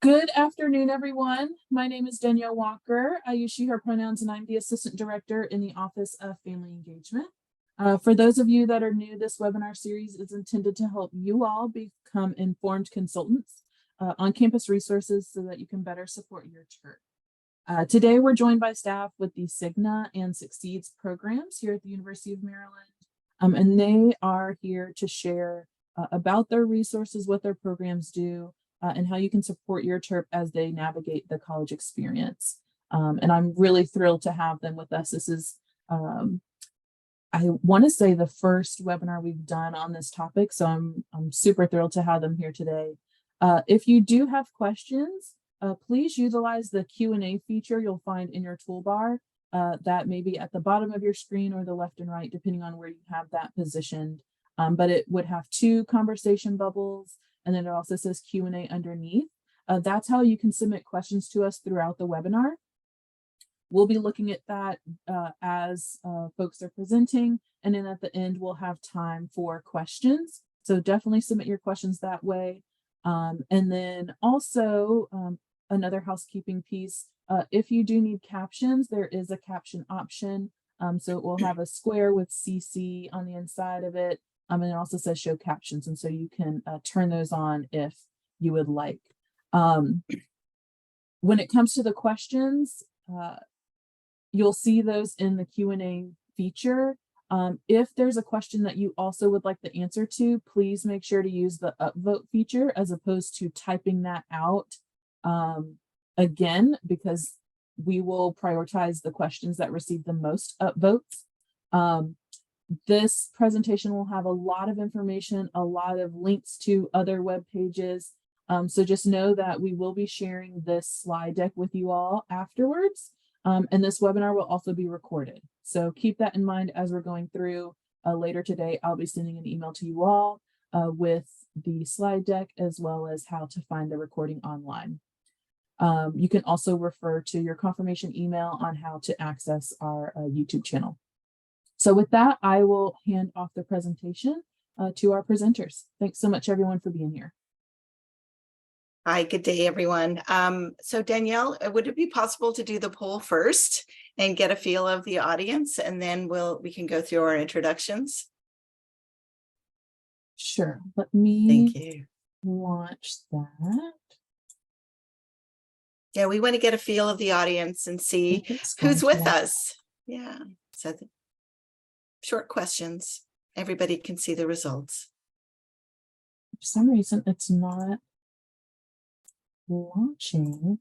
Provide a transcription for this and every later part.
Good afternoon, everyone. My name is Danielle Walker. I use she, her pronouns, and I'm the Assistant Director in the Office of Family Engagement. For those of you that are new, this webinar series is intended to help you all become informed consultants on campus resources so that you can better support your Terp. Today, we're joined by staff with the SIGNA and SUCCEEDS programs here at the University of Maryland, and they are here to share about their resources, what their programs do, and how you can support your Terp as they navigate the college experience. And I'm really thrilled to have them with us. This is, I want to say, the first webinar we've done on this topic, so I'm super thrilled to have them here today. If you do have questions, please utilize the Q&A feature you'll find in your toolbar. That may be at the bottom of your screen or the left and right, depending on where you have that positioned. But it would have two conversation bubbles, and then it also says Q&A underneath. That's how you can submit questions to us throughout the webinar. We'll be looking at that as folks are presenting, and then at the end, we'll have time for questions. So definitely submit your questions that way. And then also another housekeeping piece, if you do need captions, there is a caption option. So it will have a square with CC on the inside of it. And it also says show captions. And so you can turn those on if you would like. When it comes to the questions, you'll see those in the Q&A feature. If there's a question that you also would like the answer to, please make sure to use the upvote feature as opposed to typing that out again, because we will prioritize the questions that receive the most upvotes. This presentation will have a lot of information, a lot of links to other web pages. So just know that we will be sharing this slide deck with you all afterwards. And this webinar will also be recorded. So keep that in mind as we're going through. Later today, I'll be sending an email to you all with the slide deck as well as how to find the recording online. You can also refer to your confirmation email on how to access our YouTube channel. So with that, I will hand off the presentation to our presenters. Thanks so much, everyone, for being here. Hi, good day, everyone. So Danielle, would it be possible to do the poll first and get a feel of the audience, and then we can go through our introductions? Sure. Let me launch that. Yeah, we want to get a feel of the audience and see who's with us. Yeah, so short questions. Everybody can see the results. For some reason, it's not launching.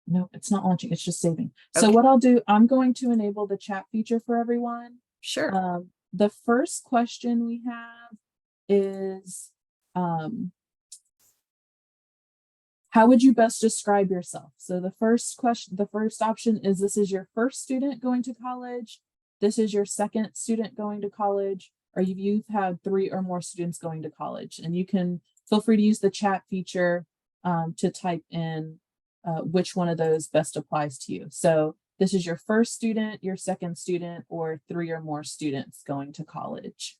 No, it's not launching. It's just saving. Okay. So what I'll do, I'm going to enable the chat feature for everyone. Sure. The first question we have is, how would you best describe yourself? So the first question, the first option is, this is your first student going to college. This is your second student going to college, or you've had 3 or more students going to college. And you can feel free to use the chat feature to type in which one of those best applies to you. So this is your first student, your second student, or 3 or more students going to college.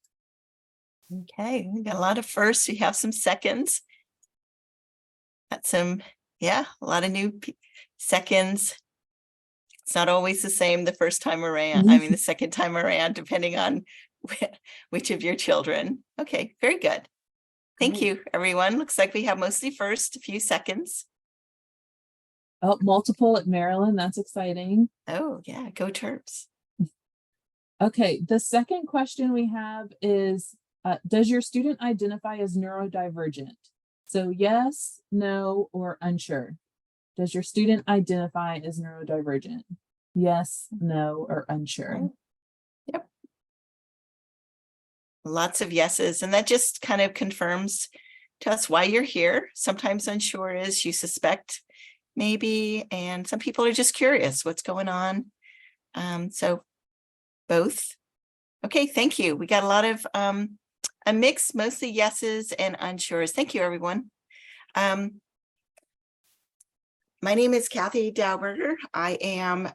Okay, we got a lot of firsts. We have some seconds. Got some, a lot of new seconds. It's not always the same the first time around. I mean, the second time around, depending on which of your children. Okay, very good. Thank you, everyone. Looks like we have mostly first, a few seconds. Oh, multiple at Maryland. That's exciting. Oh, yeah. Go Terps. Okay. The second question we have is, does your student identify as neurodivergent? So yes, no, or unsure. Does your student identify as neurodivergent? Yes, no, or unsure. Yep. Lots of yeses. And that just kind of confirms to us why you're here. Sometimes unsure is you suspect maybe, and some people are just curious what's going on. So both. Okay, thank you. We got a lot of a mix, mostly yeses and unsures. Thank you, everyone. My name is Kathy Dauberger. I am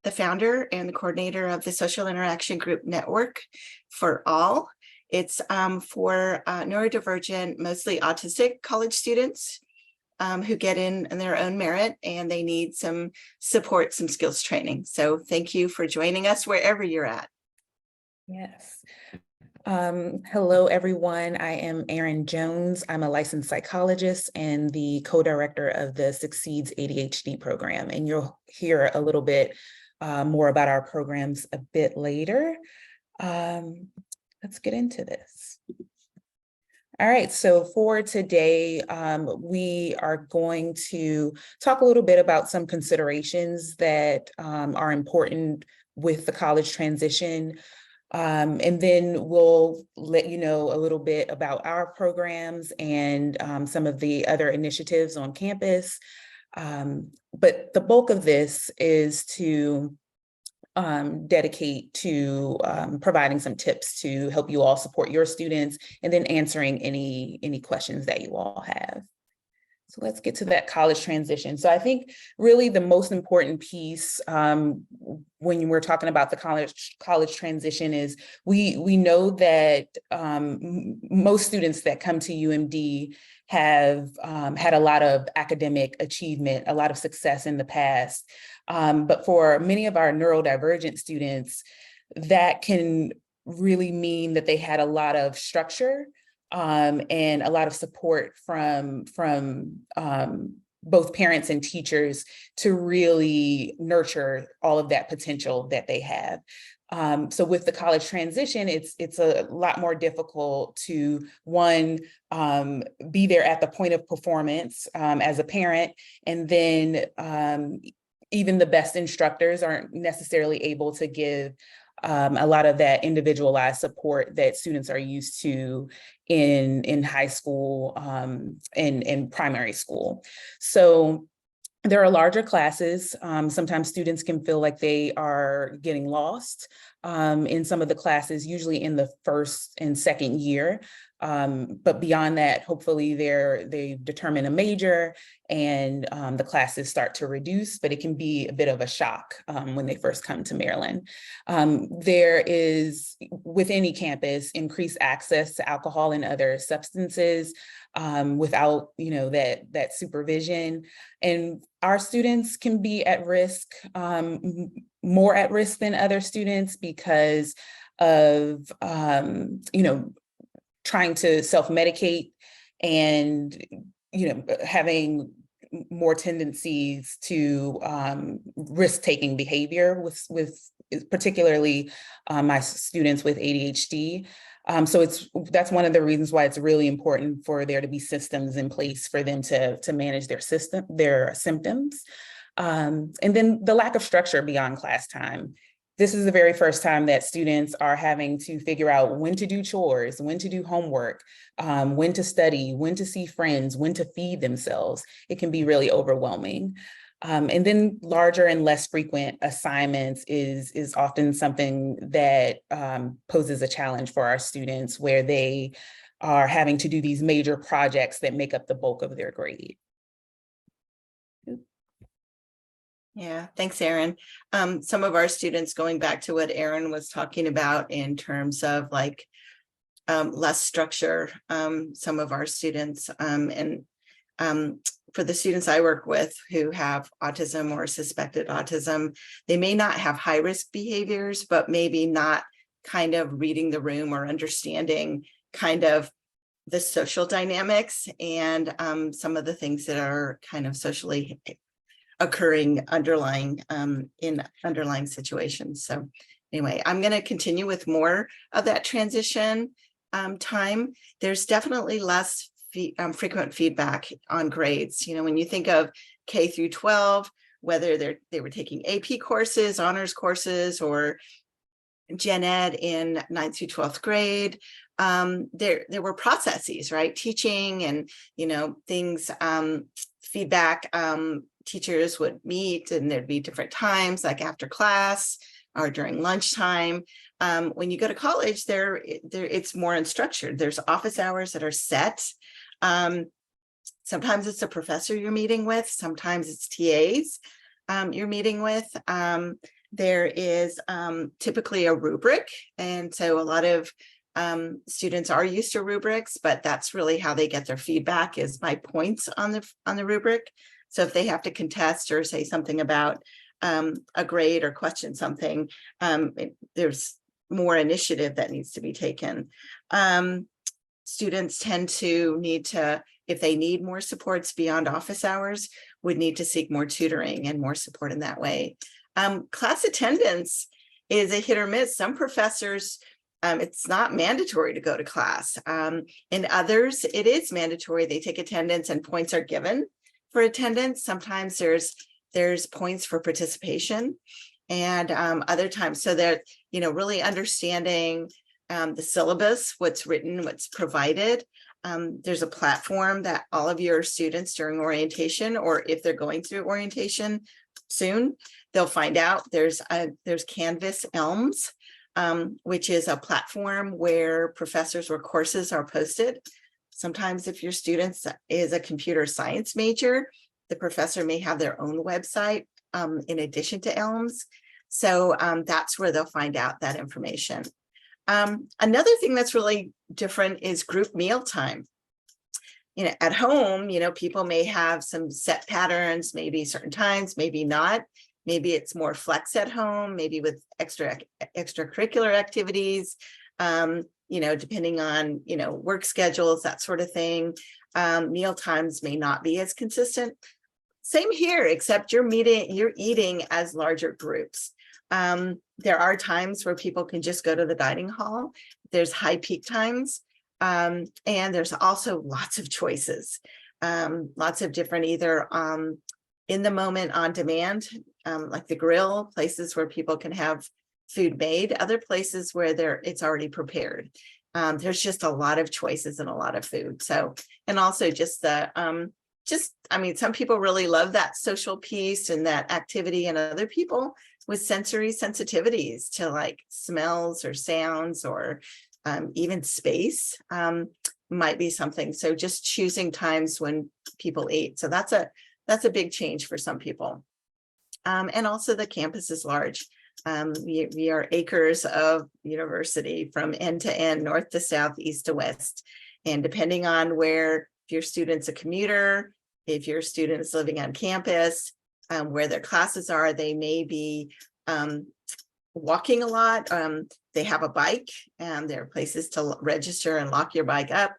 the founder and the coordinator of the Social Interaction Group Network for All. It's for neurodivergent, mostly autistic college students who get in their own merit, and they need some support, some skills training. So thank you for joining us wherever you're at. Yes. Hello, everyone. I am Erin Jones. I'm a licensed psychologist and the co-director of the SUCCEEDS ADHD program. And you'll hear a little bit more about our programs a bit later. Let's get into this. All right, so for today, we are going to talk a little bit about some considerations that are important with the college transition. And then we'll let you know a little bit about our programs and some of the other initiatives on campus. But the bulk of this is to dedicate to providing some tips to help you all support your students and then answering any questions that you all have. So let's get to that college transition. So I think really the most important piece when we're talking about the college transition is we know that most students that come to UMD have had a lot of academic achievement, a lot of success in the past. But for many of our neurodivergent students, that can really mean that they had a lot of structure and a lot of support from both parents and teachers to really nurture all of that potential that they have. So with the college transition, it's a lot more difficult to, one, be there at the point of performance as a parent, and then even the best instructors aren't necessarily able to give a lot of that individualized support that students are used to in high school and primary school. So there are larger classes. Sometimes students can feel like they are getting lost in some of the classes, usually in the first and second year. But beyond that, hopefully they determine a major and the classes start to reduce, but it can be a bit of a shock when they first come to Maryland. There is, with any campus, increased access to alcohol and other substances without, that supervision. And our students can be at risk, more at risk than other students because of, trying to self-medicate and, having more tendencies to risk-taking behavior with particularly my students with ADHD. So that's one of the reasons why it's really important for there to be systems in place for them to manage their symptoms. And then the lack of structure beyond class time. This is the very first time that students are having to figure out when to do chores, when to do homework, when to study, when to see friends, when to feed themselves. It can be really overwhelming. And then larger and less frequent assignments is often something that poses a challenge for our students, where they are having to do these major projects that make up the bulk of their grade. Yeah, thanks, Erin. Some of our students, going back to what Erin was talking about in terms of less structure, some of our students and for the students I work with who have autism or suspected autism, they may not have high risk behaviors, but maybe not kind of reading the room or understanding kind of the social dynamics and some of the things that are kind of socially occurring in underlying situations. So anyway, I'm going to continue with more of that transition time. There's definitely less frequent feedback on grades. When you think of K through 12, whether they were taking AP courses, honors courses, or gen ed in 9th through 12th grade, there were processes, right? Teaching and, things, feedback, teachers would meet and there'd be different times, like after class or during lunchtime. When you go to college, it's more unstructured. There's office hours that are set. Sometimes it's a professor you're meeting with, sometimes it's TAs you're meeting with. There is typically a rubric. And so a lot of Students are used to rubrics, but that's really how they get their feedback, is by points on the rubric. So if they have to contest or say something about a grade or question something, there's more initiative that needs to be taken. Students tend to need to, if they need more supports beyond office hours, would need to seek more tutoring and more support in that way. Class attendance is a hit or miss. Some professors, it's not mandatory to go to class. In others, it is mandatory. They take attendance and points are given for attendance. Sometimes there's points for participation, and other times, so they're, really understanding the syllabus, what's written, what's provided. There's a platform that all of your students during orientation, or if they're going through orientation soon, they'll find out there's Canvas Elms, which is a platform where professors or courses are posted. Sometimes if your student is a computer science major, the professor may have their own website in addition to Elms. So that's where they'll find out that information. Another thing that's really different is group meal time. At home, people may have some set patterns, maybe certain times, maybe not. Maybe it's more flex at home, maybe with extracurricular activities, depending on, work schedules, that sort of thing. Meal times may not be as consistent. Same here, except you're eating as larger groups. There are times where people can just go to the dining hall. There's high peak times, and there's also lots of choices, lots of different, either in the moment, on demand, like the grill, places where people can have food made, other places where it's already prepared. There's just a lot of choices and a lot of food. So, and also just some people really love that social piece and that activity, and other people with sensory sensitivities to like smells or sounds or even space might be something. So just choosing times when people eat. So that's a big change for some people. And also the campus is large. We are acres of university from end to end, north to south, east to west. And depending on where, if your student's a commuter, if your student is living on campus, where their classes are, they may be walking a lot. They have a bike, and there are places to register and lock your bike up.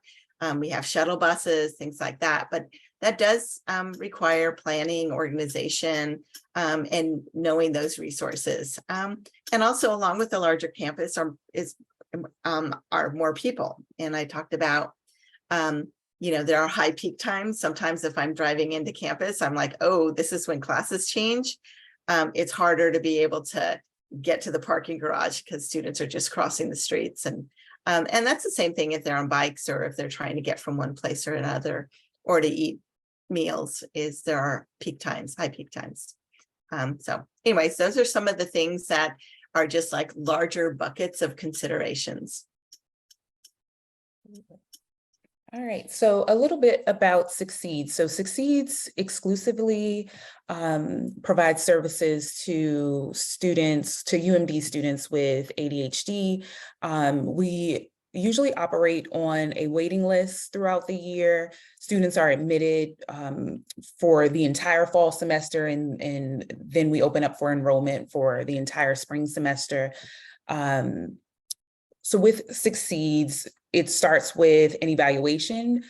We have shuttle buses, things like that. But that does require planning, organization, and knowing those resources. And also, along with the larger campus are more people. And I talked about, there are high peak times. Sometimes if I'm driving into campus, I'm like, oh, this is when classes change. It's harder to be able to get to the parking garage because students are just crossing the streets. And that's the same thing if they're on bikes or if they're trying to get from one place or another, or to eat meals, is there are peak times, high peak times. So anyways, those are some of the things that are just like larger buckets of considerations. All right, so a little bit about SUCCEEDS. So SUCCEEDS exclusively provides services to students, to UMD students with ADHD. We usually operate on a waiting list throughout the year. Students are admitted for the entire fall semester, and then we open up for enrollment for the entire spring semester. So with SUCCEEDS, it starts with an evaluation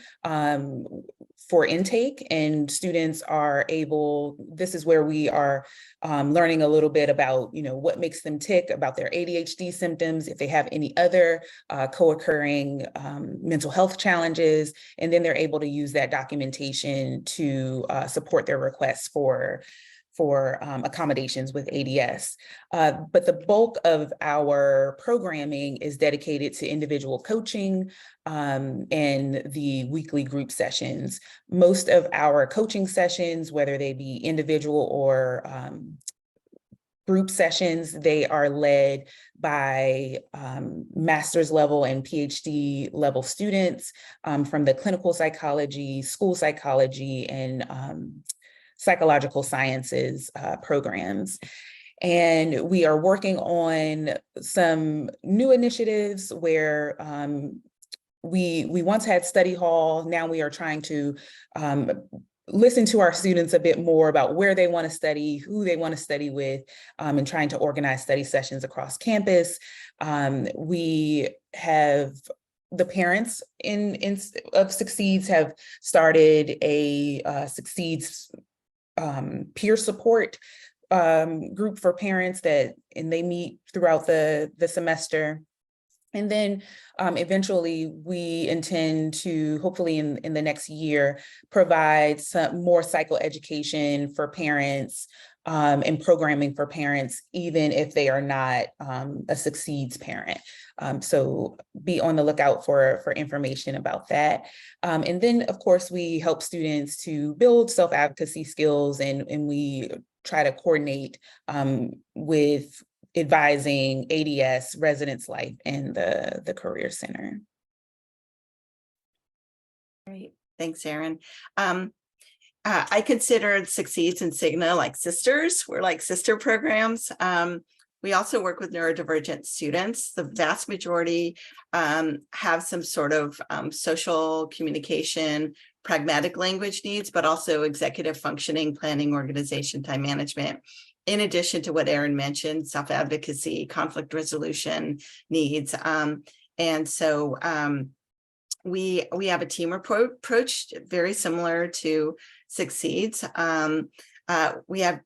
for intake, and students are able, this is where we are learning a little bit about, what makes them tick, about their ADHD symptoms, if they have any other co-occurring mental health challenges, and then they're able to use that documentation to support their requests for accommodations with ADS. But the bulk of our programming is dedicated to individual coaching and the weekly group sessions. Most of our coaching sessions, whether they be individual or group sessions, they are led by master's level and PhD level students from the clinical psychology, school psychology, and psychological sciences programs. And we are working on some new initiatives where we once had study hall. Now we are trying to listen to our students a bit more about where they want to study, who they want to study with, and trying to organize study sessions across campus. We have the parents of SUCCEEDS have started a SUCCEEDS peer support group for parents and they meet throughout the semester. And then eventually we intend to, hopefully in the next year, provide some more psychoeducation for parents and programming for parents, even if they are not a SUCCEEDS parent. So be on the lookout for information about that. And then, of course, we help students to build self-advocacy skills, and we try to coordinate with advising ADS, Residence Life, and the Career Center. Great, thanks, Erin. I considered SUCCEEDS and SIGNA like sisters. We're like sister programs. We also work with neurodivergent students. The vast majority have some sort of social communication, pragmatic language needs, but also executive functioning, planning, organization, time management. In addition to what Erin mentioned, self-advocacy, conflict resolution needs. And so we have a team approach very similar to SUCCEEDS. We have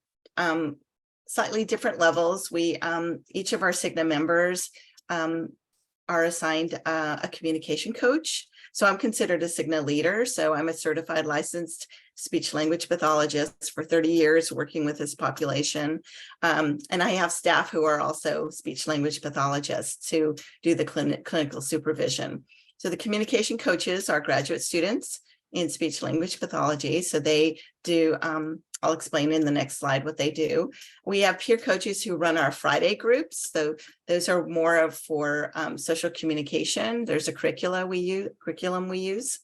slightly different levels. Each of our SIGNA members are assigned a communication coach. So I'm considered a SIGNA leader. So I'm a certified licensed speech language pathologist for 30 years working with this population. And I have staff who are also speech language pathologists who do the clinical supervision. So the communication coaches are graduate students in speech language pathology. So they do, I'll explain in the next slide what they do. We have peer coaches who run our Friday groups. So those are more of for social communication. There's a curriculum we use.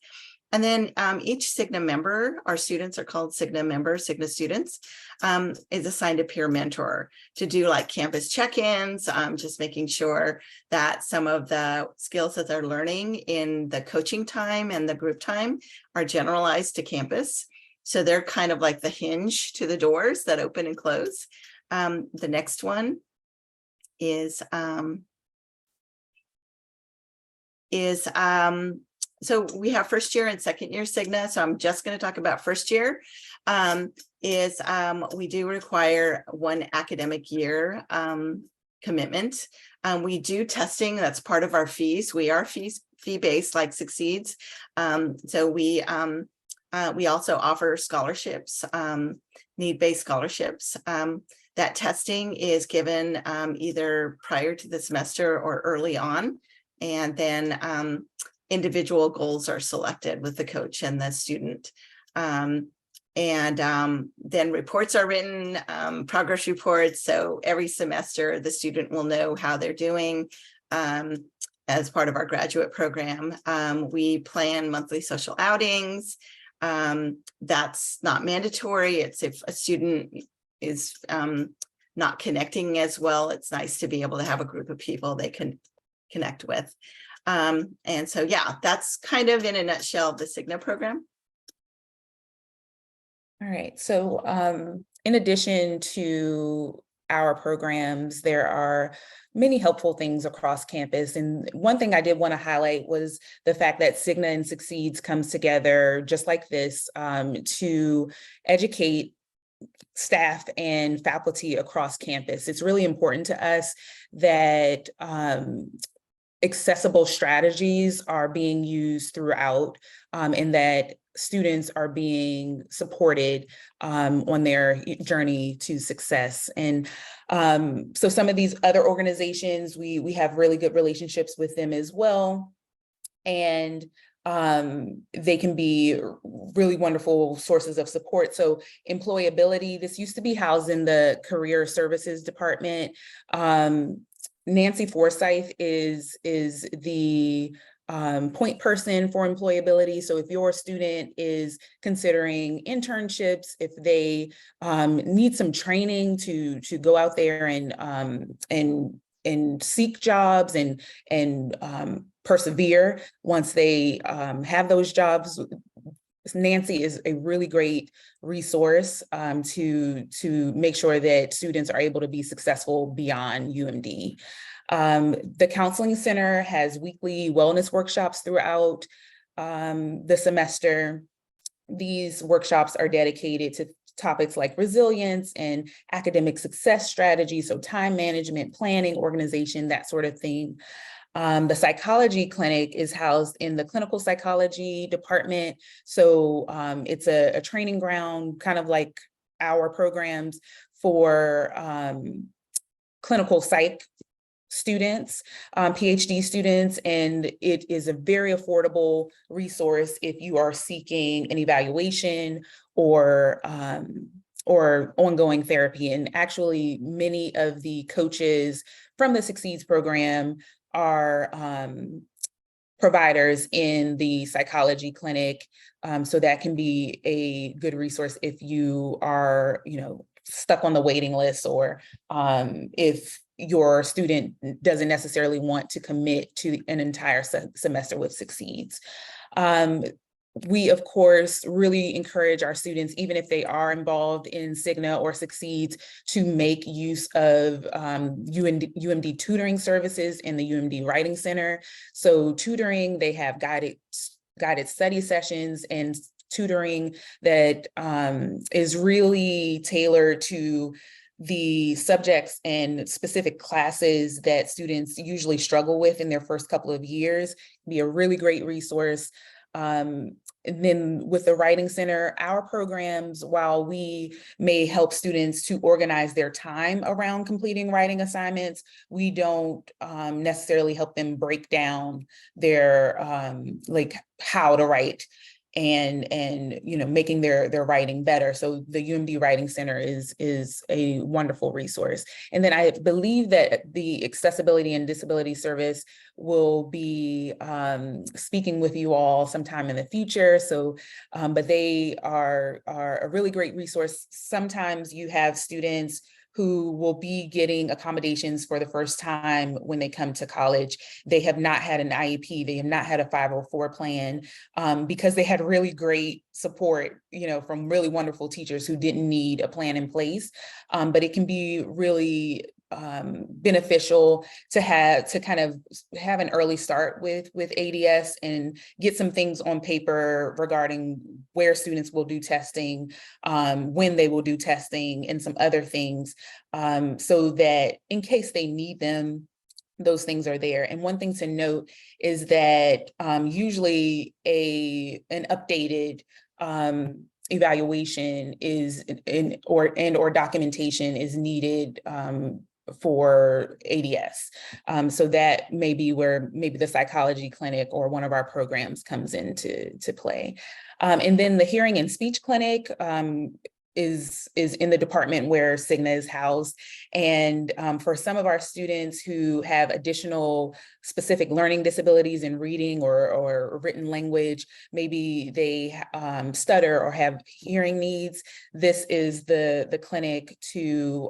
And then each SIGNA member, our students are called SIGNA members, SIGNA students, is assigned a peer mentor to do like campus check-ins, just making sure that some of the skills that they're learning in the coaching time and the group time are generalized to campus. So they're kind of like the hinge to the doors that open and close. The next one is so we have first year and second year SIGNA. So I'm just going to talk about first year. We do require one academic year commitment. We do testing. That's part of our fees. We are fee-based like SUCCEEDS. So we also offer scholarships, need-based scholarships. That testing is given either prior to the semester or early on. And then individual goals are selected with the coach and the student. Then reports are written, progress reports. So every semester, the student will know how they're doing as part of our graduate program. We plan monthly social outings. That's not mandatory. It's if a student is not connecting as well, it's nice to be able to have a group of people they can connect with. And so, yeah, that's kind of in a nutshell the SIGNA program. All right. So in addition to our programs, there are many helpful things across campus. And one thing I did want to highlight was the fact that SIGNA and SUCCEEDS comes together just like this to educate staff and faculty across campus. It's really important to us that accessible strategies are being used throughout and that students are being supported on their journey to success. And so some of these other organizations, we have really good relationships with them as well. And they can be really wonderful sources of support. So employability, this used to be housed in the Career Services Department. Nancy Forsyth is the point person for employability. So if your student is considering internships, if they need some training to go out there and seek jobs and persevere once they have those jobs, Nancy is a really great resource to make sure that students are able to be successful beyond UMD. The Counseling Center has weekly wellness workshops throughout the semester. These workshops are dedicated to topics like resilience and academic success strategies, so time management, planning, organization, that sort of thing. The psychology clinic is housed in the clinical psychology department. So it's a training ground, kind of like our programs for clinical psych students, PhD students, and it is a very affordable resource if you are seeking an evaluation or ongoing therapy. And actually, many of the coaches from the SUCCEEDS program are providers in the psychology clinic. So that can be a good resource if you are, stuck on the waiting list, or if your student doesn't necessarily want to commit to an entire semester with SUCCEEDS. We, of course, really encourage our students, even if they are involved in SIGNA or SUCCEEDS, to make use of UMD tutoring services in the UMD Writing Center. So tutoring, they have guided study sessions and tutoring that is really tailored to the subjects and specific classes that students usually struggle with in their first couple of years. Be a really great resource. And then with the Writing Center, our programs, while we may help students to organize their time around completing writing assignments, we don't necessarily help them break down their like how to write and making their writing better. So the UMD Writing Center is a wonderful resource. And then I believe that the Accessibility and Disability Service will be speaking with you all sometime in the future. So, but they are a really great resource. Sometimes you have students who will be getting accommodations for the first time when they come to college. They have not had an IEP, they have not had a 504 plan, because they had really great support, from really wonderful teachers who didn't need a plan in place. But it can be really beneficial to kind of have an early start with ADS and get some things on paper regarding where students will do testing, when they will do testing, and some other things, so that in case they need them, those things are there. And one thing to note is that usually an updated evaluation is or documentation is needed for ADS. So that may be where maybe the psychology clinic or one of our programs comes into play. And then the hearing and speech clinic is in the department where SIGNA is housed. And for some of our students who have additional specific learning disabilities in reading or written language, maybe they stutter or have hearing needs, this is the clinic to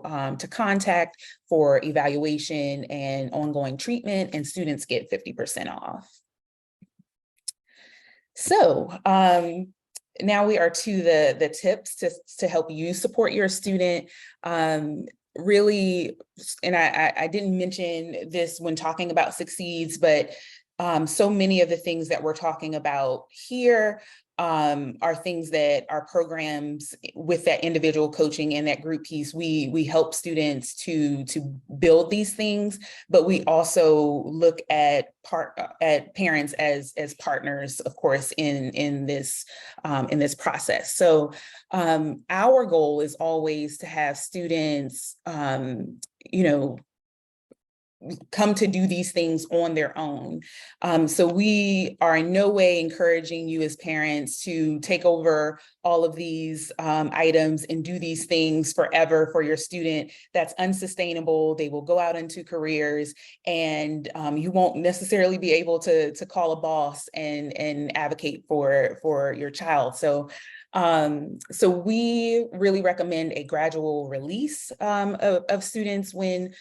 contact for evaluation and ongoing treatment, and students get 50% off. So, now we are to the tips to help you support your student. Really, and I didn't mention this when talking about SUCCEEDS, but so many of the things that we're talking about here are things that our programs with that individual coaching and that group piece, we help students to build these things, but we also look at parents as partners, of course, in this process. So our goal is always to have students, come to do these things on their own. So we are in no way encouraging you as parents to take over all of these items and do these things forever for your student. That's unsustainable. They will go out into careers, and you won't necessarily be able to call a boss and advocate for your child. So we really recommend a gradual release of students when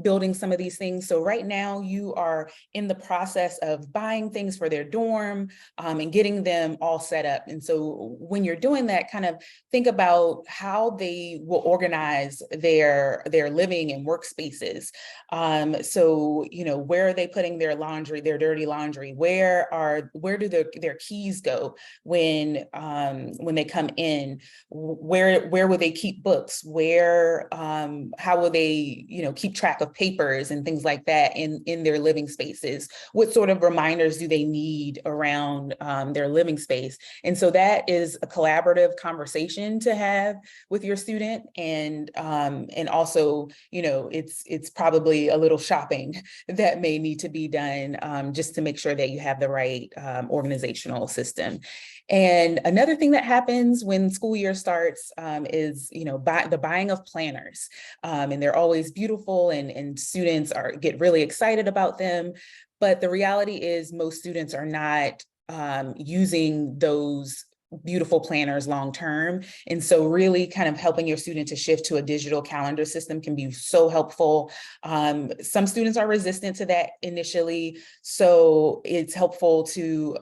building some of these things. So right now you are in the process of buying things for their dorm and getting them all set up. And so when you're doing that, kind of think about how they will organize their living and workspaces. So, you know, where are they putting their laundry, their dirty laundry? Where do their keys go when they come in? Where will they keep books? How will they, you know, keep track of papers and things like that in their living spaces? What sort of reminders do they need around their living space? And so that is a collaborative conversation to have with your student. And also, you know, it's probably a little shopping that may need to be done just to make sure that you have the right organizational system. And another thing that happens when school year starts is, you know, the buying of planners. And they're always beautiful, and students get really excited about them. But the reality is most students are not using those beautiful planners long term. And so really kind of helping your student to shift to a digital calendar system can be so helpful. Some students are resistant to that initially. So it's helpful to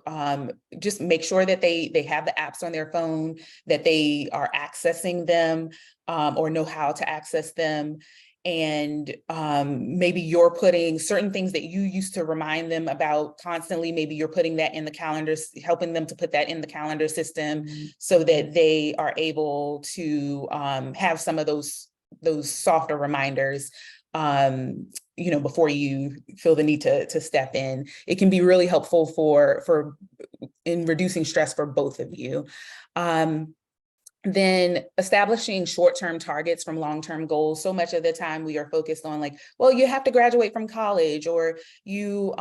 just make sure that they have the apps on their phone, that they are accessing them or know how to access them. And maybe you're putting certain things that you used to remind them about constantly, maybe you're putting that in the calendars, helping them to put that in the calendar system so that they are able to have some of those softer reminders, you know, before you feel the need to step in. It can be really helpful in reducing stress for both of you. Then establishing short-term targets from long-term goals. So much of the time we are focused on like, well, you have to graduate from college, or you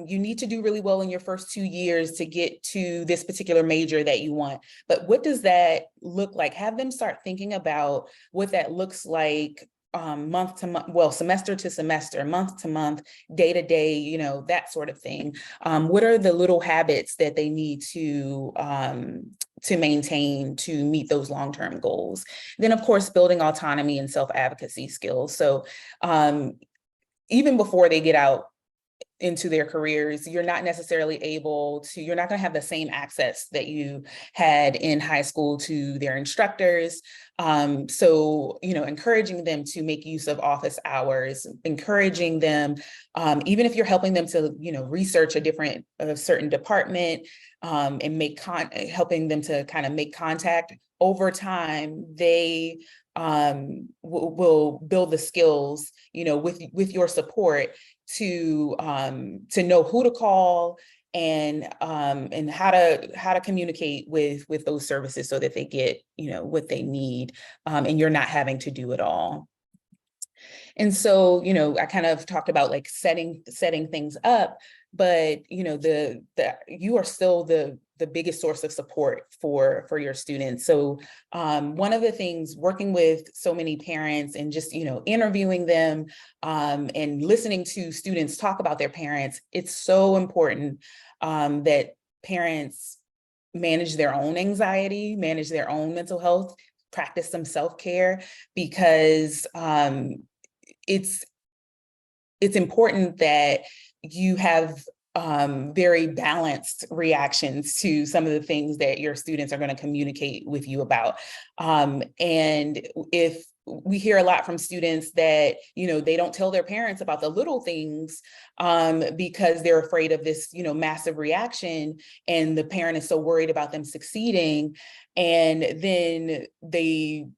need to do really well in your first 2 years to get to this particular major that you want. But what does that look like? Have them start thinking about what that looks like month to month, well, semester to semester, month to month, day to day, you know, that sort of thing. What are the little habits that they need to maintain to meet those long-term goals? Then, of course, building autonomy and self-advocacy skills. So even before they get out into their careers, you're not necessarily you're not going to have the same access that you had in high school to their instructors. So, you know, encouraging them to make use of office hours, encouraging them, even if you're helping them to, you know, research a certain department and helping them to kind of make contact. Over time, they will build the skills, you know, with your support to know who to call and how to communicate with those services so that they get, you know, what they need, and you're not having to do it all. And so, you know, I kind of talked about like setting things up, but, you know, you are still the biggest source of support for your students. So one of the things, working with so many parents and just, you know, interviewing them and listening to students talk about their parents, it's so important that parents manage their own anxiety, manage their own mental health, practice some self-care, because it's important that you have very balanced reactions to some of the things that your students are going to communicate with you about. And if we hear a lot from students that, you know, they don't tell their parents about the little things because they're afraid of this, you know, massive reaction, and the parent is so worried about them succeeding. And then parents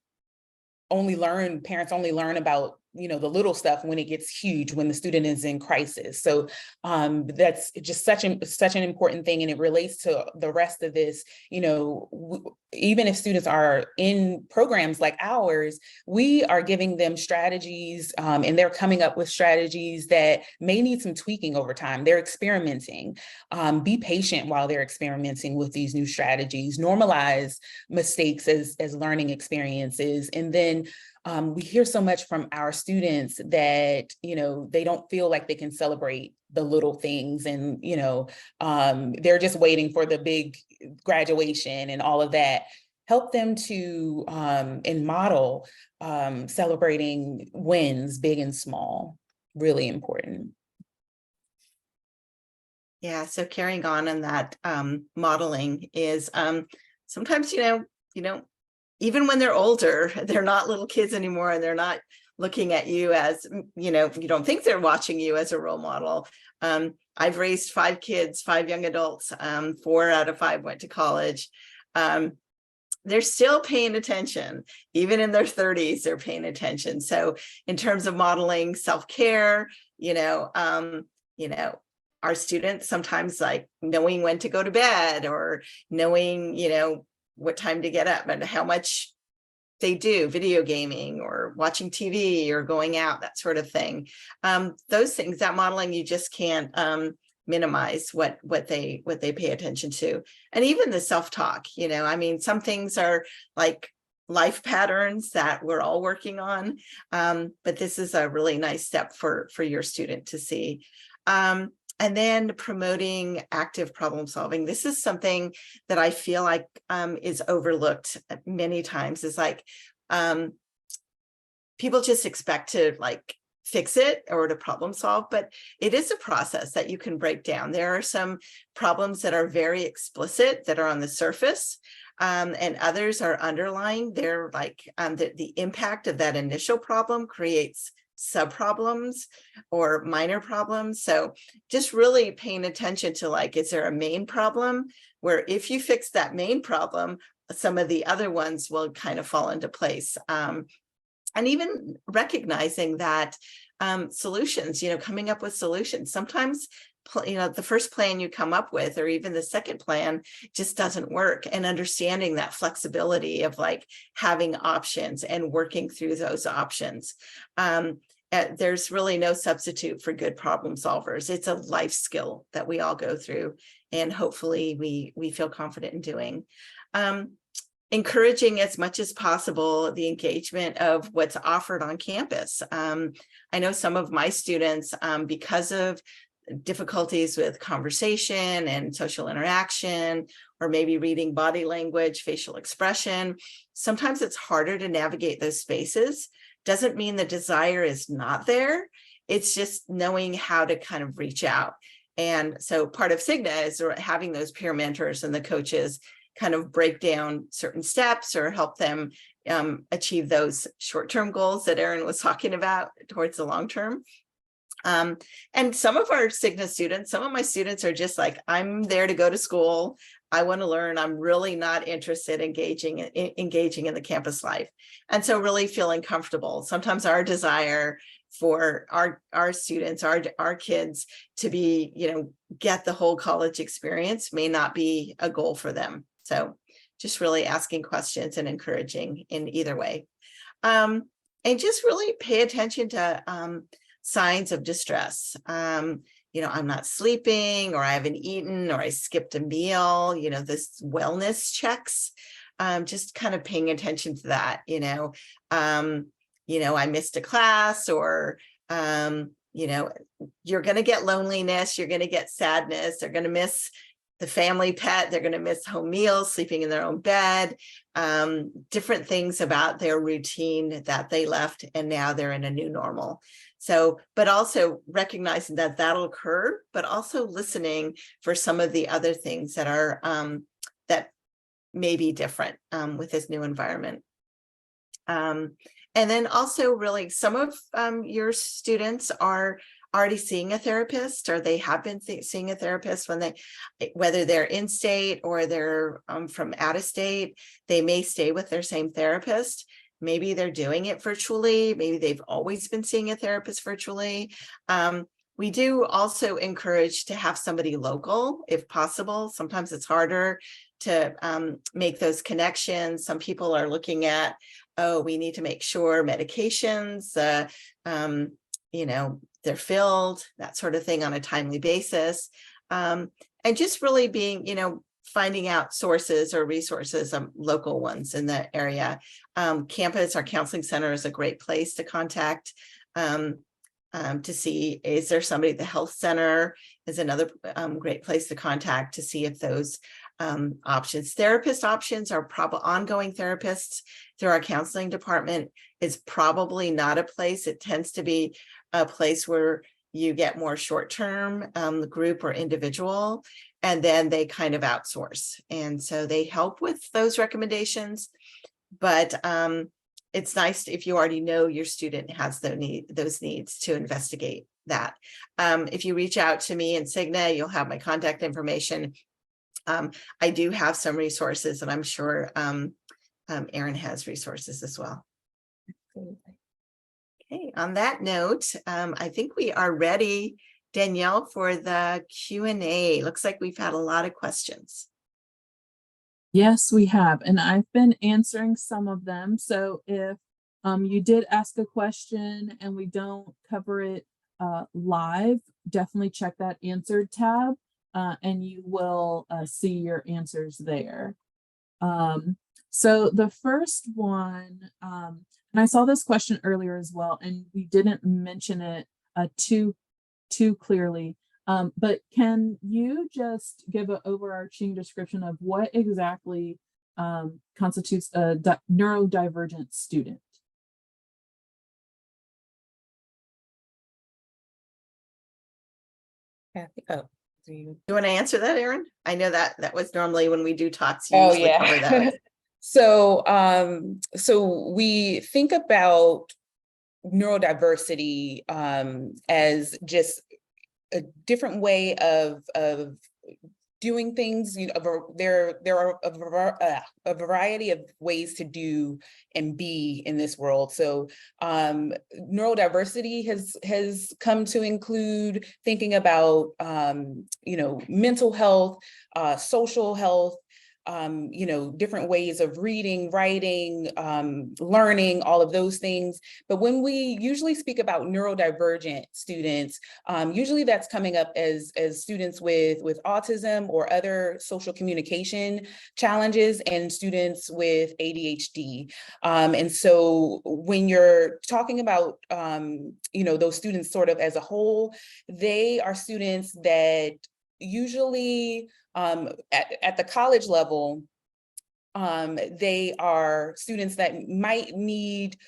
only learn about the little stuff when it gets huge, when the student is in crisis. So that's just such an important thing. And it relates to the rest of this. Even if students are in programs like ours, we are giving them strategies and they're coming up with strategies that may need some tweaking over time. They're experimenting. Be patient while they're experimenting with these new strategies. Normalize mistakes as learning experiences. And then we hear so much from our students that, they don't feel like they can celebrate the little things, and, they're just waiting for the big graduation and all of that. Help them to and model celebrating wins, big and small, really important. Yeah, so carrying on in that modeling is sometimes, even when they're older, they're not little kids anymore, and they're not looking at you as, you don't think they're watching you as a role model. I've raised 5 kids, 5 young adults, 4 out of 5 went to college. They're still paying attention, even in their 30s, they're paying attention. So in terms of modeling self-care, our students sometimes like knowing when to go to bed, or knowing, what time to get up, and how much they do video gaming or watching TV or going out, that sort of thing. Those things, that modeling, you just can't minimize what they pay attention to. And even the self-talk, some things are like life patterns that we're all working on. But this is a really nice step for your student to see. And then promoting active problem solving. This is something that I feel like is overlooked many times. Is like people just expect to like fix it or to problem solve, but it is a process that you can break down. There are some problems that are very explicit, that are on the surface, and others are underlying. They're like the impact of that initial problem creates sub-problems or minor problems. So just really paying attention to like, is there a main problem where if you fix that main problem, some of the other ones will kind of fall into place. And even recognizing that solutions, coming up with solutions. Sometimes, the first plan you come up with, or even the second plan, just doesn't work. And understanding that flexibility of like having options and working through those options. There's really no substitute for good problem solvers. It's a life skill that we all go through, and hopefully we feel confident in doing. Encouraging as much as possible the engagement of what's offered on campus. I know some of my students, because of difficulties with conversation and social interaction, or maybe reading body language, facial expression, sometimes it's harder to navigate those spaces. Doesn't mean the desire is not there. It's just knowing how to kind of reach out. And so part of SIGNA is having those peer mentors and the coaches kind of break down certain steps or help them achieve those short-term goals that Erin was talking about towards the long term. And some of our SIGNA students, some of my students are just like, I'm there to go to school. I want to learn. I'm really not interested in engaging in the campus life. And so really feeling comfortable. Sometimes our desire for our students, our kids to be, get the whole college experience may not be a goal for them. So just really asking questions and encouraging in either way. And just really pay attention to signs of distress. I'm not sleeping, or I haven't eaten, or I skipped a meal, this wellness checks, just kind of paying attention to that, I missed a class, or, you're going to get loneliness, you're going to get sadness, they're going to miss the family pet, they're going to miss home meals, sleeping in their own bed, different things about their routine that they left, and now they're in a new normal. So, but also recognizing that that'll occur, but also listening for some of the other things that are that may be different with this new environment. And then also really some of your students are already seeing a therapist, or they have been seeing a therapist whether they're in state or they're from out of state, they may stay with their same therapist. maybe they're doing it virtually. Maybe they've always been seeing a therapist virtually. We do also encourage to have somebody local if possible. Sometimes it's harder to make those connections. Some people are looking at, oh, we need to make sure medications, they're filled, that sort of thing on a timely basis. And just really being, finding out sources or resources, local ones in the area. Campus, our counseling center is a great place to contact to see, is there somebody at the health center is another great place to contact to see if those options. Therapist options are probably ongoing therapists through our counseling department is probably not a place. It tends to be a place where you get more short-term group or individual, and then they kind of outsource. And so they help with those recommendations, but it's nice if you already know your student has those needs to investigate that. If you reach out to me in SIGNA, you'll have my contact information. I do have some resources, and I'm sure Erin has resources as well. Okay, on that note, I think we are ready, Danielle, for the Q&A. Looks like we've had a lot of questions. Yes, we have, and I've been answering some of them. So if you did ask a question and we don't cover it live, definitely check that answered tab and you will see your answers there. So the first one, and I saw this question earlier as well, and we didn't mention it too clearly. But can you just give an overarching description of what exactly constitutes a neurodivergent student? Oh, do You want to answer that, Erin? I know that was normally when we do talks, you Oh, usually yeah. cover that. So we think about neurodiversity as just a different way of doing things. There are a variety of ways to do and be in this world. So neurodiversity has come to include thinking about mental health, social health, different ways of reading, writing, learning, all of those things. But when we usually speak about neurodivergent students, usually that's coming up as students with autism or other social communication challenges and students with ADHD. And so when you're talking about, those students sort of as a whole, they are students that usually at the college level, they are students that might need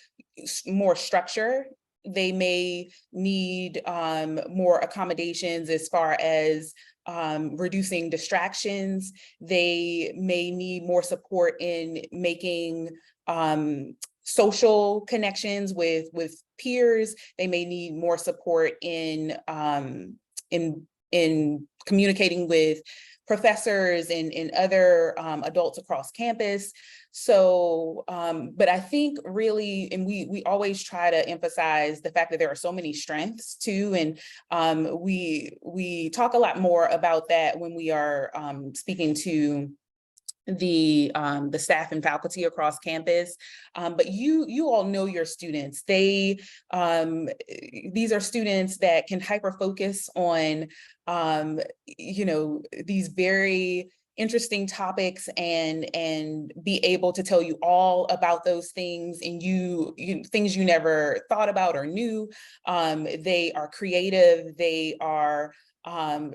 more structure. They may need more accommodations as far as reducing distractions. They may need more support in making social connections with peers. They may need more support in communicating with professors and other adults across campus. So, but I think really, and we always try to emphasize the fact that there are so many strengths too. And we talk a lot more about that when we are speaking to the staff and faculty across campus, but you all know your students. These are students that can hyper focus on these very interesting topics and be able to tell you all about those things and things you never thought about or knew. They are creative. They are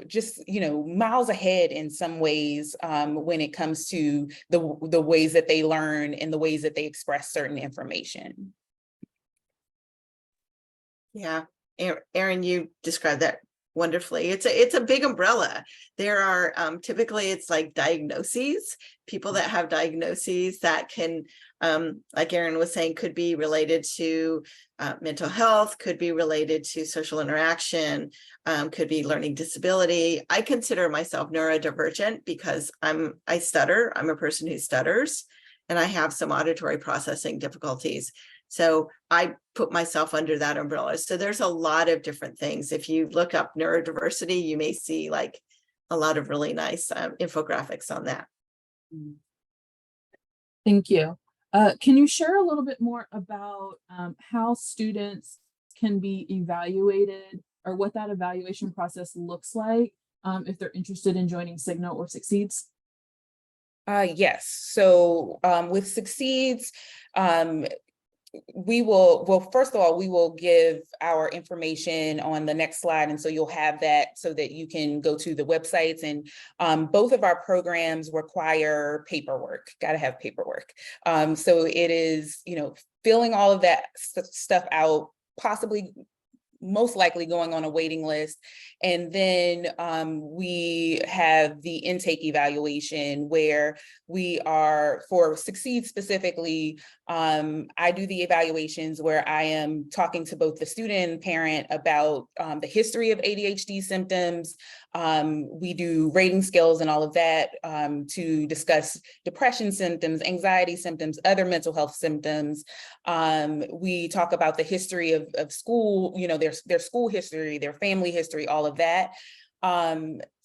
just miles ahead in some ways when it comes to the ways that they learn and the ways that they express certain information. Yeah, Erin, you described that wonderfully. It's a big umbrella. There are typically it's like diagnoses, people that have diagnoses that can, like Erin was saying, could be related to mental health, could be related to social interaction, could be learning disability. I consider myself neurodivergent because I stutter. I'm a person who stutters. and I have some auditory processing difficulties. So I put myself under that umbrella. So there's a lot of different things. If you look up neurodiversity, you may see like a lot of really nice infographics on that. Thank you. Can you share a little bit more about how students can be evaluated, or what that evaluation process looks like if they're interested in joining SIGNA or SUCCEEDS? Yes. So with SUCCEEDS, we will, well, first of all, we will give our information on the next slide. And so you'll have that so that you can go to the websites, and both of our programs require paperwork, got to have paperwork. So it is, you know, filling all of that stuff out, possibly most likely going on a waiting list. And then we have the intake evaluation where we are, for SUCCEED specifically, I do the evaluations where I am talking to both the student and parent about the history of ADHD symptoms. We do rating scales and all of that to discuss depression symptoms, anxiety symptoms, other mental health symptoms. We talk about the history of school, you know, their school history, their family history, all of that.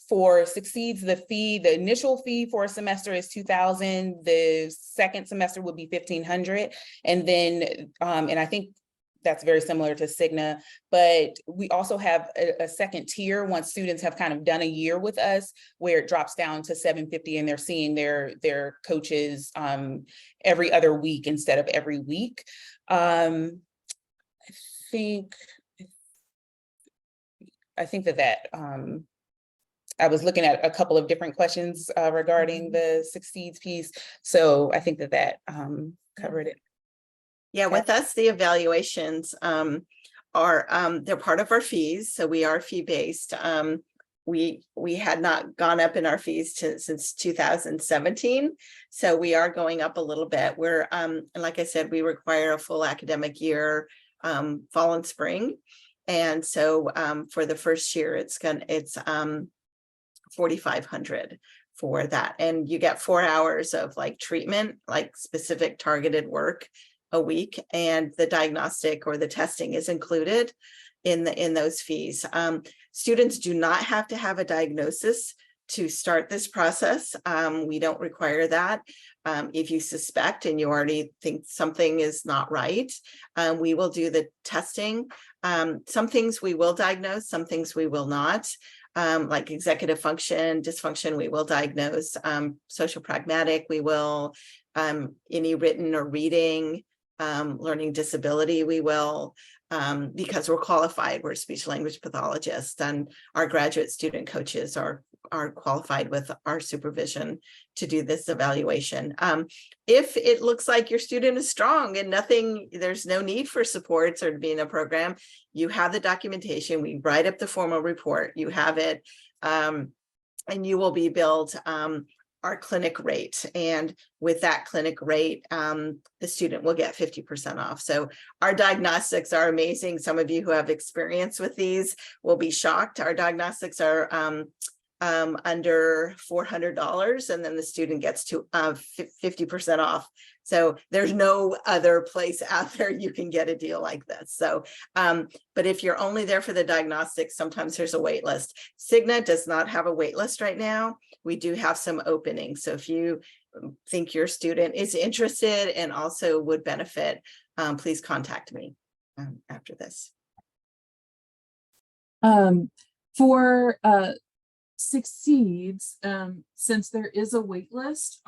For SUCCEEDS, the initial fee for a semester is $2,000. The second semester would be $1,500. And then, and I think that's very similar to SIGNA, but we also have a second tier once students have kind of done a year with us, where it drops down to $750, and they're seeing their coaches every other week instead of every week. I think that I was looking at a couple of different questions regarding the SUCCEEDS piece. So I think that covered it. Yeah, with us, the evaluations are, they're part of our fees. So we are fee-based. We had not gone up in our fees since 2017. So we are going up a little bit. We're, and like I said, we require a full academic year, fall and spring. And so for the first year, it's $4,500 for that. And you get 4 hours of like treatment, like specific targeted work a week, and the diagnostic or the testing is included in those fees. Students do not have to have a diagnosis to start this process. We don't require that. If you suspect and you already think something is not right, we will do the testing. Some things we will diagnose, some things we will not. Like executive function, dysfunction, we will diagnose. Social pragmatic, we will. Any written or reading, learning disability, we will, because we're qualified. We're speech language pathologists, and our graduate student coaches are qualified with our supervision to do this evaluation. If it looks like your student is strong and there's no need for supports or to be in a program, you have the documentation. We write up the formal report, you have it, and you will be billed our clinic rate. And with that clinic rate, the student will get 50% off. So our diagnostics are amazing. Some of you who have experience with these will be shocked. Our diagnostics are under $400, and then the student gets to 50% off. So there's no other place out there you can get a deal like this. So, but if you're only there for the diagnostics, sometimes there's a wait list. SIGNA does not have a wait list right now. We do have some openings. So if you think your student is interested and also would benefit, please contact me after this. For SUCCEEDS, since there is a wait list,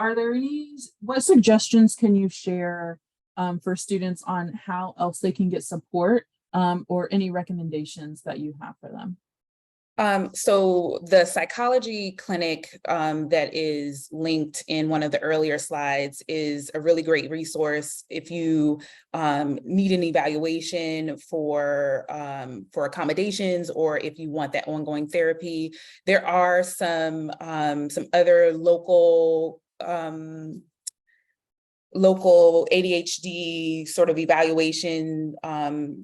what suggestions can you share for students on how else they can get support, or any recommendations that you have for them? So the psychology clinic that is linked in one of the earlier slides is a really great resource if you need an evaluation for accommodations, or if you want that ongoing therapy. There are some other local ADHD sort of evaluation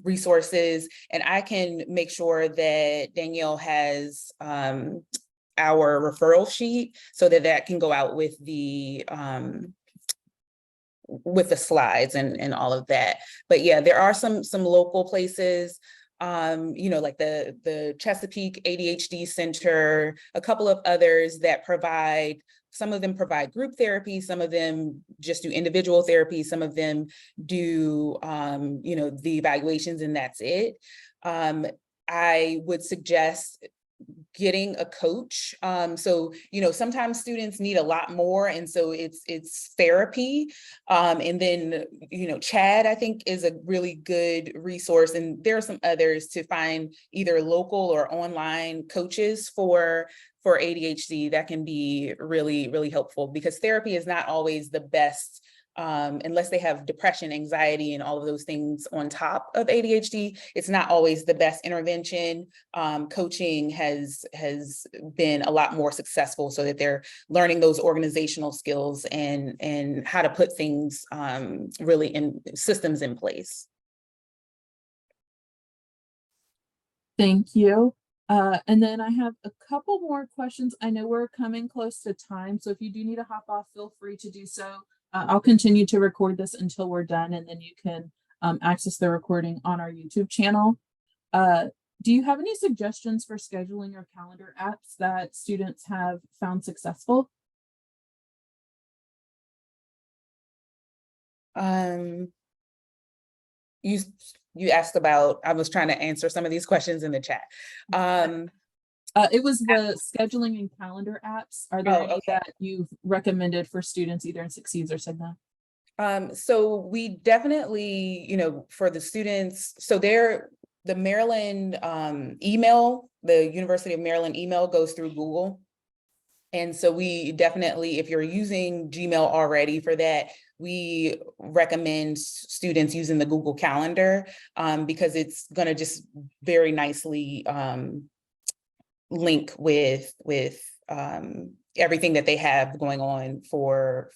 resources, and I can make sure that Danielle has our referral sheet so that can go out with the with the slides and all of that. But yeah, there are some local places, like the Chesapeake ADHD Center, a couple of others that provide, some of them provide group therapy, some of them just do individual therapy, some of them do, the evaluations and that's it. I would suggest getting a coach. So, sometimes students need a lot more. And so it's therapy. And then, CHAD, I think, is a really good resource. And there are some others to find either local or online coaches for ADHD that can be really, really helpful, because therapy is not always the best, unless they have depression, anxiety, and all of those things on top of ADHD. It's not always the best intervention. Coaching has been a lot more successful, so that they're learning those organizational skills and how to put things really in systems in place. Thank you. And then I have a couple more questions. I know we're coming close to time, so if you do need to hop off, feel free to do so. I'll continue to record this until we're done, and then you can access the recording on our YouTube channel. Do you have any suggestions for scheduling or calendar apps that students have found successful? You asked about, I was trying to answer some of these questions in the chat. It was the scheduling and calendar apps. Are there any that you've recommended for students either in SUCCEEDS or SIGNA? So we definitely, for the students, so the Maryland email, the University of Maryland email goes through Google. And so we definitely, if you're using Gmail already for that, we recommend students using the Google Calendar, because it's going to just very nicely link with everything that they have going on for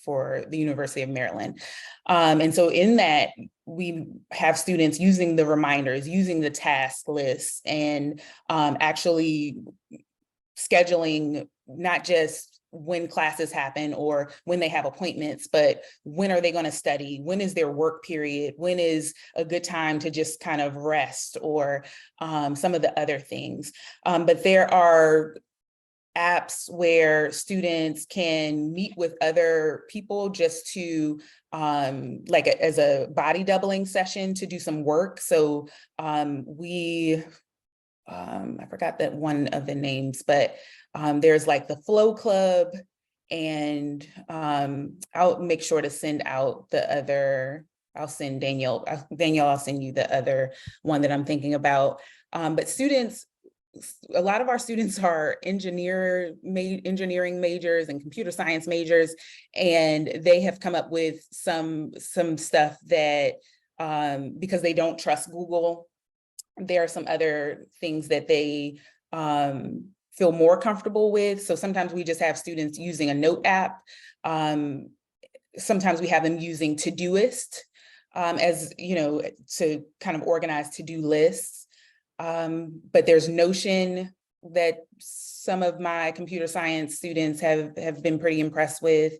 the University of Maryland. And so in that, we have students using the reminders, using the task lists, and actually scheduling not just when classes happen or when they have appointments, but when are they going to study? When is their work period? When is a good time to just kind of rest, or some of the other things? But there are apps where students can meet with other people just to as a body doubling session to do some work. So I forgot that one of the names, but there's like the Flow Club, and I'll make sure to send out the other, I'll send Danielle, I'll send you the other one that I'm thinking about. But students, a lot of our students are engineering majors and computer science majors, and they have come up with some stuff that, because they don't trust Google, there are some other things that they feel more comfortable with. So sometimes we just have students using a note app. Sometimes we have them using Todoist as, to kind of organize to-do lists. But there's Notion that some of my computer science students have been pretty impressed with,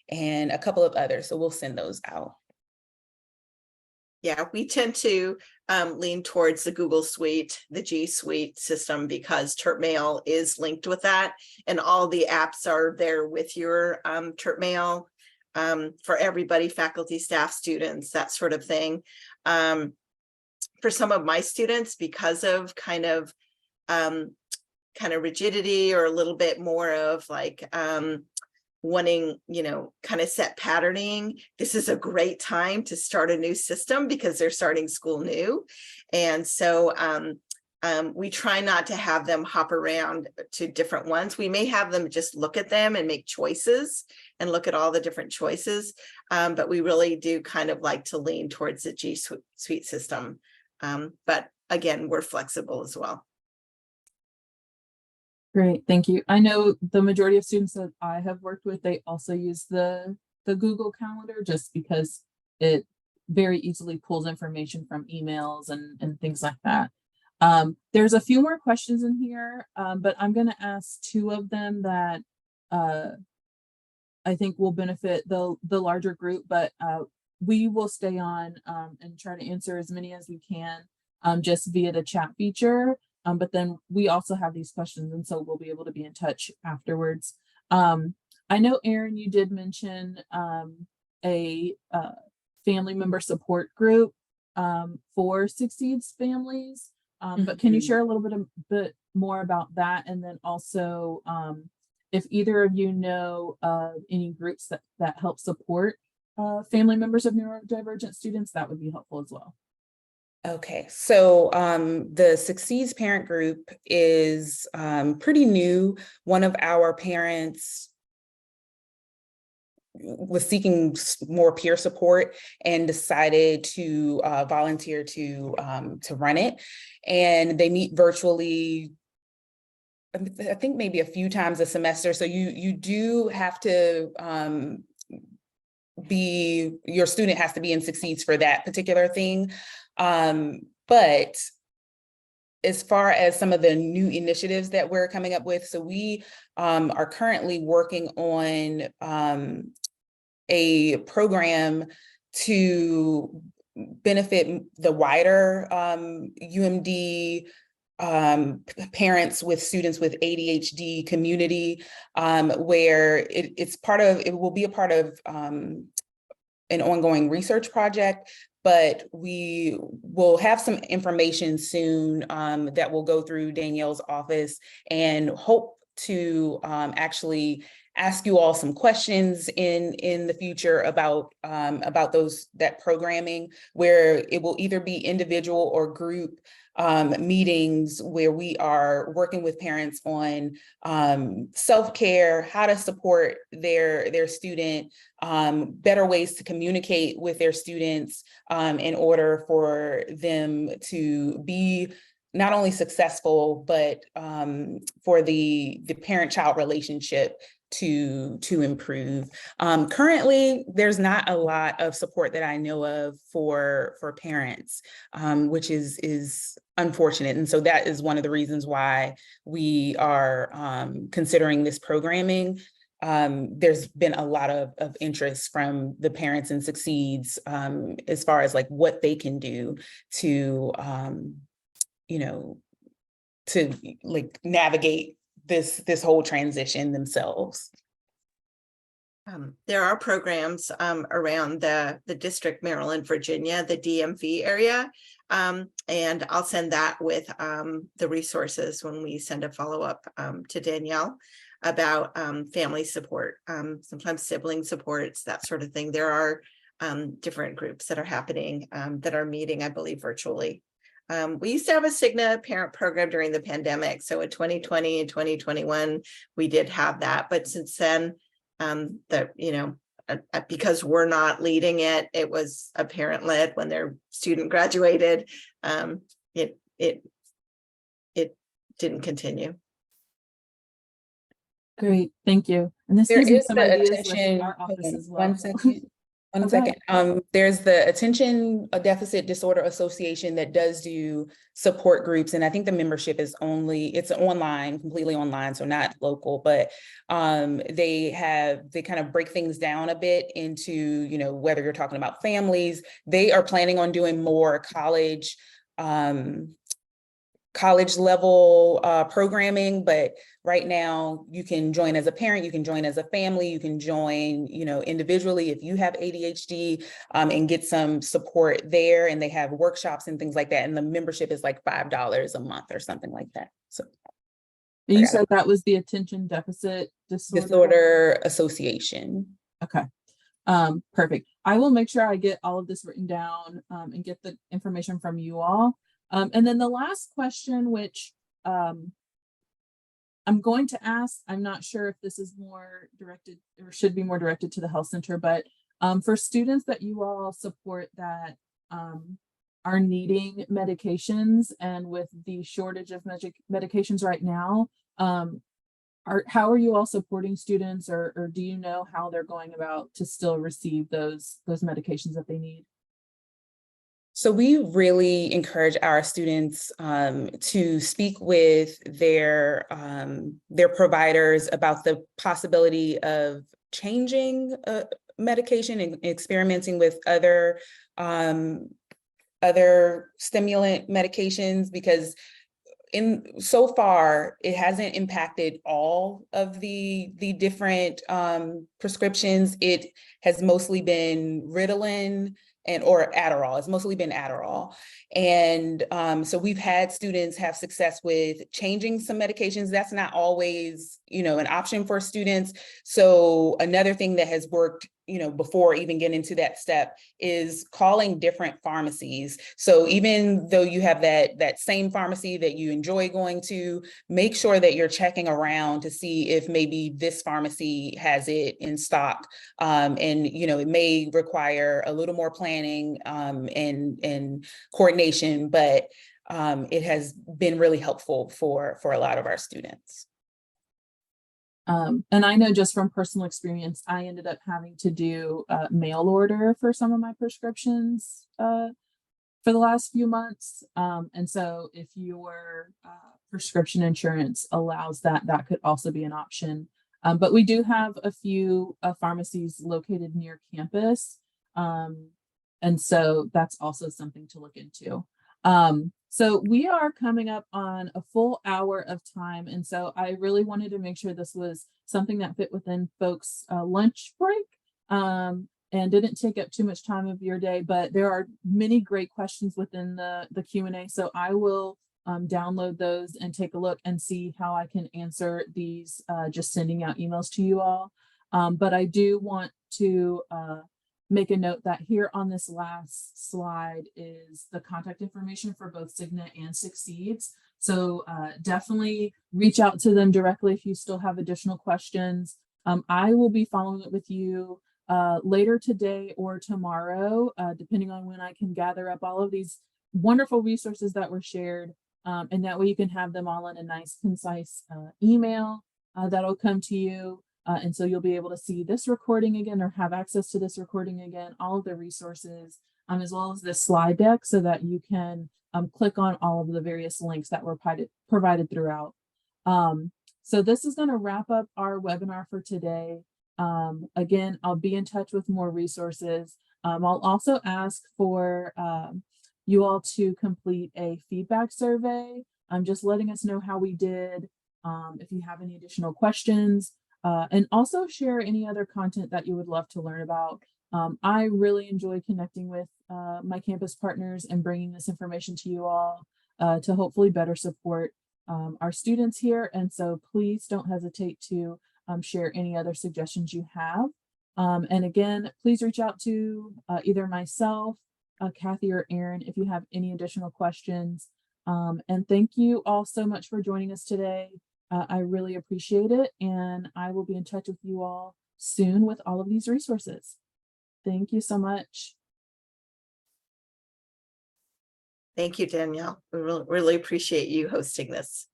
and a couple of others. So we'll send those out. Yeah, we tend to lean towards the Google Suite, the G Suite system, because Terp Mail is linked with that, and all the apps are there with your Terp Mail for everybody, faculty, staff, students, that sort of thing. For some of my students, because of kind of rigidity, or a little bit more of like wanting, kind of set patterning, this is a great time to start a new system because they're starting school new. And so we try not to have them hop around to different ones. We may have them just look at them and make choices and look at all the different choices. But we really do kind of like to lean towards the G Suite system. But again, we're flexible as well. Great, thank you. I know the majority of students that I have worked with, they also use the Google Calendar, just because it very easily pulls information from emails and things like that. There's a few more questions in here, but I'm going to ask two of them that I think will benefit the larger group. But we will stay on and try to answer as many as we can just via the chat feature. But then we also have these questions, and so we'll be able to be in touch afterwards. I know, Erin, you did mention a family member support group for SUCCEEDS families. But can you share a little bit more about that? And then also, if either of you know any groups that help support family members of neurodivergent students, that would be helpful as well. Okay, so the SUCCEEDS parent group is pretty new. One of our parents was seeking more peer support and decided to volunteer to run it. And they meet virtually, I think maybe a few times a semester. So you do have to your student has to be in SUCCEEDS for that particular thing. But as far as some of the new initiatives that we're coming up with, so we are currently working on a program to benefit the wider UMD parents with students with ADHD community, where it will be a part of an ongoing research project, but we will have some information soon that will go through Danielle's office, and hope to actually ask you all some questions in the future about that programming, where it will either be individual or group meetings where we are working with parents on self-care, how to support their student, better ways to communicate with their students in order for them to be not only successful, but for the parent-child relationship to improve. Currently, there's not a lot of support that I know of for parents, which is unfortunate. And so that is one of the reasons why we are considering this programming. There's been a lot of interest from the parents in SUCCEEDS as far as like what they can do to, to like navigate this whole transition themselves. There are programs around the District, Maryland, Virginia, the DMV area. And I'll send that with the resources when we send a follow-up to Danielle about family support, sometimes sibling supports, that sort of thing. There are different groups that are happening that are meeting, I believe, virtually. We used to have a SIGNA parent program during the pandemic. So in 2020 and 2021, we did have that. But since then, because we're not leading it, it was a parent led when their student graduated. It didn't continue. Great, thank you. And this There gives me is some the ideas attention. with our office as well. One second. One Okay. second. There's the Attention Deficit Disorder Association that does do support groups. And I think the membership is it's online, completely online, so not local, but they kind of break things down a bit into, whether you're talking about families. They are planning on doing more college level programming, but right now you can join as a parent, you can join as a family, you can join, individually if you have ADHD and get some support there. And they have workshops and things like that. And the membership is like $5 a month or something like that. So You said that was the Attention Deficit Disorder Association. Okay. Perfect. I will make sure I get all of this written down and get the information from you all. And then the last question, which I'm going to ask, I'm not sure if this is more directed or should be more directed to the health center, but for students that you all support that are needing medications, and with the shortage of medications right now, how are you all supporting students, or do you know how they're going about to still receive those medications that they need? So we really encourage our students to speak with their providers about the possibility of changing medication and experimenting with other stimulant medications, because so far it hasn't impacted all of the different prescriptions. It has mostly been Ritalin or Adderall. It's mostly been Adderall. And so we've had students have success with changing some medications. That's not always, an option for students. So another thing that has worked, before even getting into that step, is calling different pharmacies. So even though you have that same pharmacy that you enjoy going to, make sure that you're checking around to see if maybe this pharmacy has it in stock. And it may require a little more planning and coordination, but it has been really helpful for a lot of our students. And I know just from personal experience, I ended up having to do mail order for some of my prescriptions for the last few months. And so if your prescription insurance allows that, that could also be an option. But we do have a few pharmacies located near campus. And so that's also something to look into. So we are coming up on a full hour of time. And so I really wanted to make sure this was something that fit within folks' lunch break and didn't take up too much time of your day, but there are many great questions within the Q&A. So I will download those and take a look and see how I can answer these, just sending out emails to you all. But I do want to make a note that here on this last slide is the contact information for both SIGNA and SUCCEEDS. So definitely reach out to them directly if you still have additional questions. I will be following up with you later today or tomorrow, depending on when I can gather up all of these wonderful resources that were shared. And that way you can have them all in a nice, concise email that'll come to you. And so you'll be able to see this recording again or have access to this recording again, all of the resources, as well as this slide deck so that you can click on all of the various links that were provided throughout. So this is going to wrap up our webinar for today. Again, I'll be in touch with more resources. I'll also ask for you all to complete a feedback survey. Just letting us know how we did, if you have any additional questions. And also share any other content that you would love to learn about. I really enjoy connecting with my campus partners and bringing this information to you all to hopefully better support our students here. And so please don't hesitate to share any other suggestions you have. And again, please reach out to either myself, Kathy, or Aaron if you have any additional questions. And thank you all so much for joining us today. I really appreciate it, and I will be in touch with you all soon with all of these resources. Thank you so much. Thank you, Danielle. We really appreciate you hosting this.